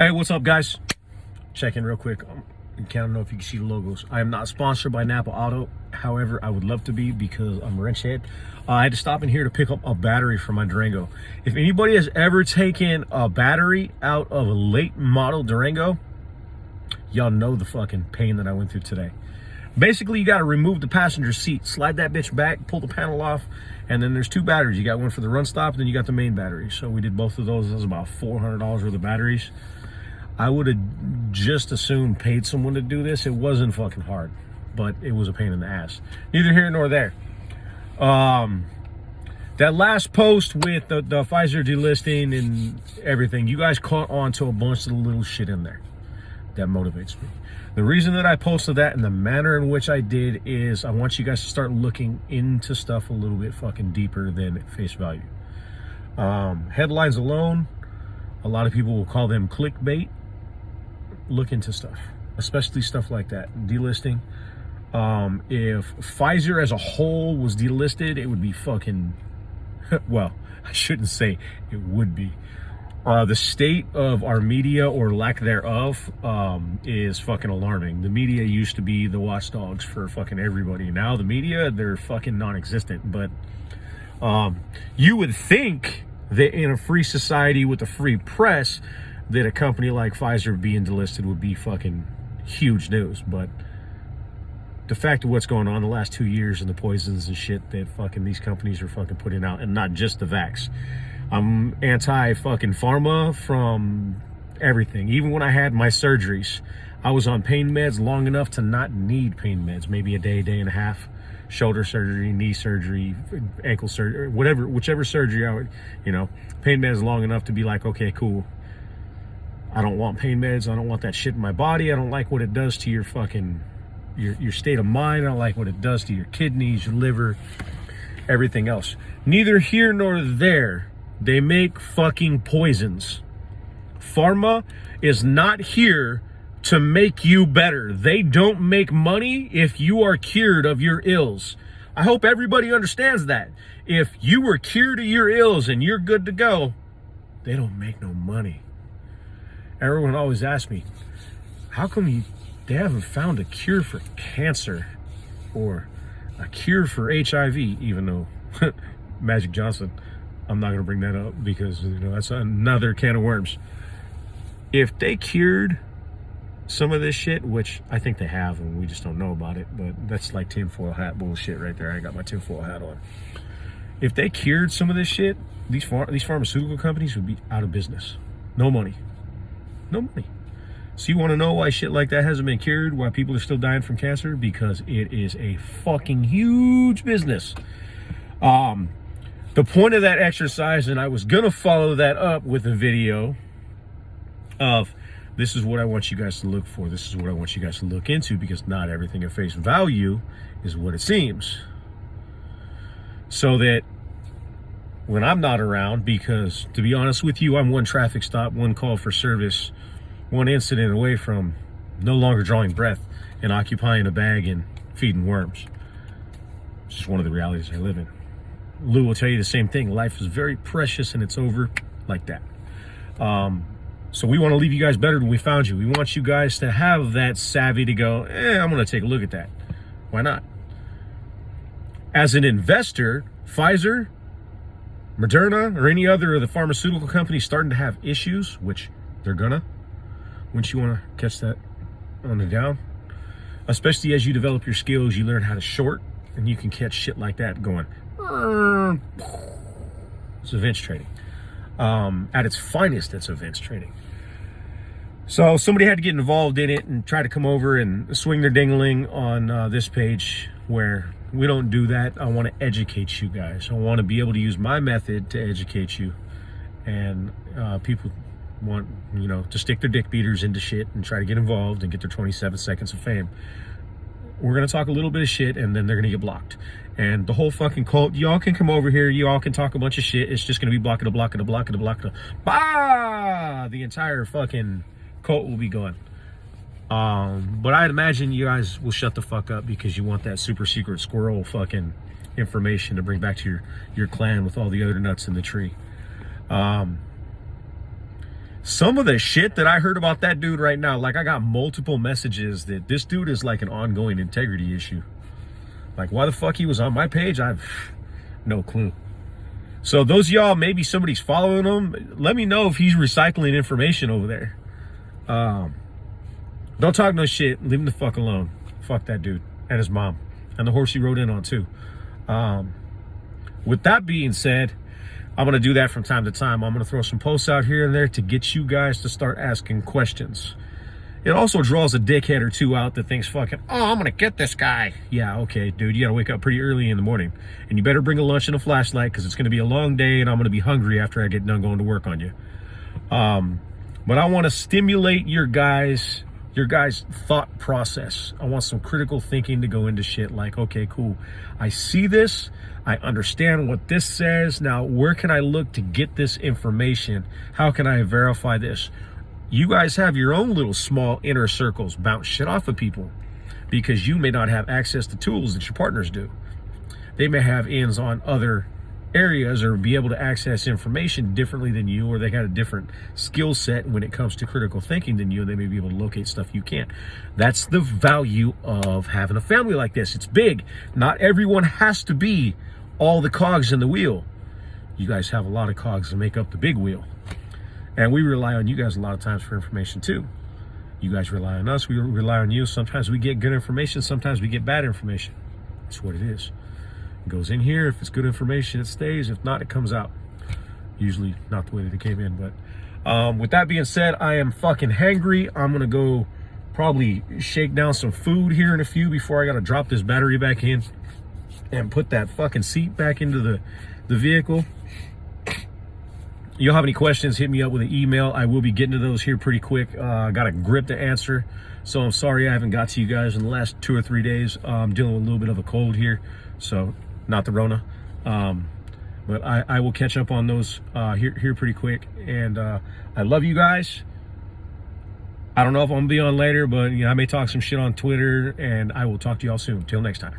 Hey, what's up, guys? Check in real quick. I don't know if you can see the logos. I am not sponsored by Napa Auto. However, I would love to be because I'm a wrench head. I had to stop in here to pick up a battery for my Durango. If anybody has ever taken a battery out of a late model Durango, y'all know the fucking pain that I went through today. Basically, you got to remove the passenger seat, slide that bitch back, pull the panel off, and then there's two batteries. You got one for the run stop, and then you got the main battery. So we did both of those. That was about $400 worth of batteries. I would have just as soon paid someone to do this. It wasn't fucking hard, but it was a pain in the ass. Neither here nor there. That last post with the Pfizer delisting and everything, you guys caught on to a bunch of little shit in there. That motivates me. The reason that I posted that and the manner in which I did is I want you guys to start looking into stuff a little bit fucking deeper than face value. Headlines alone, a lot of people will call them clickbait. Look into stuff, especially stuff like that. Delisting. If Pfizer as a whole was delisted, it would be fucking, well, I shouldn't say it would be. The state of our media or lack thereof is fucking alarming. The media used to be the watchdogs for fucking everybody. Now the media, they're fucking non-existent. But you would think that in a free society with a free press, that a company like Pfizer being delisted would be fucking huge news. But the fact of what's going on the last 2 years and the poisons and shit that fucking these companies are fucking putting out, and not just the vax. I'm anti-fucking pharma from everything. Even when I had my surgeries, I was on pain meds long enough to not need pain meds. Maybe a day, day and a half. Shoulder surgery, knee surgery, ankle surgery, whatever, whichever surgery I would, pain meds long enough to be like, okay, cool. I don't want pain meds. I don't want that shit in my body. I don't like what it does to your fucking, your state of mind. I don't like what it does to your kidneys, your liver, everything else. Neither here nor there. They make fucking poisons. Pharma is not here to make you better. They don't make money if you are cured of your ills. I hope everybody understands that. If you were cured of your ills and you're good to go, they don't make no money. Everyone always asks me, how come they haven't found a cure for cancer or a cure for HIV, even though Magic Johnson, I'm not going to bring that up because that's another can of worms. If they cured some of this shit, which I think they have and we just don't know about it, but that's like tinfoil hat bullshit right there. I got my tinfoil hat on. If they cured some of this shit, these pharmaceutical companies would be out of business. No money. No money. So you want to know why shit like that hasn't been cured, why people are still dying from cancer? Because it is a fucking huge business. The point of that exercise, and I was going to follow that up with a video of this is what I want you guys to look for. This is what I want you guys to look into, because not everything at face value is what it seems. So that when I'm not around, because to be honest with you, I'm one traffic stop, one call for service, one incident away from no longer drawing breath and occupying a bag and feeding worms. It's just one of the realities I live in. Lou will tell you the same thing. Life is very precious and it's over like that. So we want to leave you guys better than we found you. We want you guys to have that savvy to go, I'm going to take a look at that. Why not? As an investor, Pfizer, Moderna, or any other of the pharmaceutical companies starting to have issues, which they're gonna, wouldn't you want to catch that on the down? Especially as you develop your skills, you learn how to short, and you can catch shit like that going, it's events trading. At its finest, it's events trading. So somebody had to get involved in it and try to come over and swing their ding-a-ling on this page, where we don't do that. I want to educate you guys. I want to be able to use my method to educate you. And people want, to stick their dick beaters into shit and try to get involved and get their 27 seconds of fame. We're going to talk a little bit of shit and then they're going to get blocked. And the whole fucking cult, y'all can come over here, y'all can talk a bunch of shit. It's just going to be block it, bah! The entire fucking cult will be gone. But I'd imagine you guys will shut the fuck up because you want that super secret squirrel fucking information to bring back to your clan with all the other nuts in the tree. some of the shit that I heard about that dude right now, like I got multiple messages that this dude is like an ongoing integrity issue. Like why the fuck he was on my page, I've no clue. So those of y'all, maybe somebody's following him. Let me know if he's recycling information over there. Don't talk no shit. Leave him the fuck alone. Fuck that dude and his mom and the horse he rode in on too. With that being said, I'm going to do that from time to time. I'm going to throw some posts out here and there to get you guys to start asking questions. It also draws a dickhead or two out that thinks fucking, oh, I'm going to get this guy. Yeah, okay, dude, you got to wake up pretty early in the morning. And you better bring a lunch and a flashlight because it's going to be a long day and I'm going to be hungry after I get done going to work on you. But I want to stimulate your guys' thought process. I want some critical thinking to go into shit like, okay, cool. I see this. I understand what this says. Now, where can I look to get this information? How can I verify this? You guys have your own little small inner circles. Bounce shit off of people because you may not have access to tools that your partners do. They may have ins on other areas or be able to access information differently than you, or they got a different skill set when it comes to critical thinking than you, and they may be able to locate stuff you can't. That's the value of having a family like this. It's big. Not everyone has to be all the cogs in the wheel. You guys have a lot of cogs to make up the big wheel. And we rely on you guys a lot of times for information too. You guys rely on us, we rely on you. Sometimes we get good information, sometimes we get bad information. That's what it is. It goes in here. If it's good information, it stays. If not, it comes out. Usually not the way that it came in. But with that being said, I am fucking hangry. I'm going to go probably shake down some food here in a few before I got to drop this battery back in and put that fucking seat back into the vehicle. You'll have any questions, hit me up with an email. I will be getting to those here pretty quick. I got a grip to answer. So I'm sorry I haven't got to you guys in the last 2 or 3 days. I'm dealing with a little bit of a cold here. So not the Rona. But I will catch up on those here pretty quick. And I love you guys. I don't know if I'm going to be on later, but you know, I may talk some shit on Twitter. And I will talk to y'all soon. Till next time.